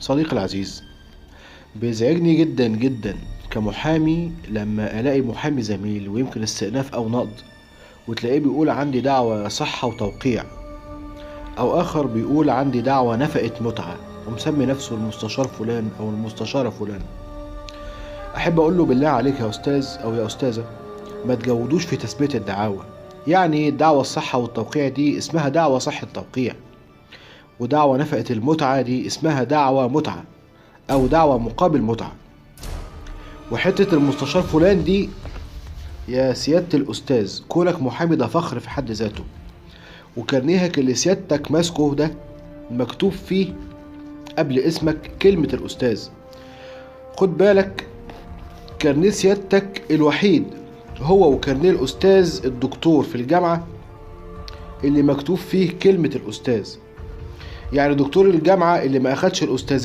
صديقي العزيز، بيزعجني جدا جدا كمحامي لما الاقي محامي زميل ويمكن استئناف او نقض، وتلاقيه بيقول عندي دعوى صحة وتوقيع، او اخر بيقول عندي دعوى نفقة متعة ومسمي نفسه المستشار فلان او المستشارة فلان. احب اقول له بالله عليك يا استاذ او يا استاذة، ما تجودوش في تثبيت الدعاوى. يعني الدعوى الصحة والتوقيع دي اسمها دعوى صحة توقيع، ودعوى نفقة المتعة دي اسمها دعوى متعة او دعوى مقابل متعة. وحتة المستشار فلان دي، يا سيادة الأستاذ، كونك محامي ده فخر في حد ذاته، وكارنيهك اللي سيادتك ماسكه ده مكتوب فيه قبل اسمك كلمة الأستاذ. خد بالك، كارنيه سيادتك الوحيد هو وكارنيه الأستاذ الدكتور في الجامعة اللي مكتوب فيه كلمة الأستاذ. يعني دكتور الجامعة اللي ما أخدش الأستاذ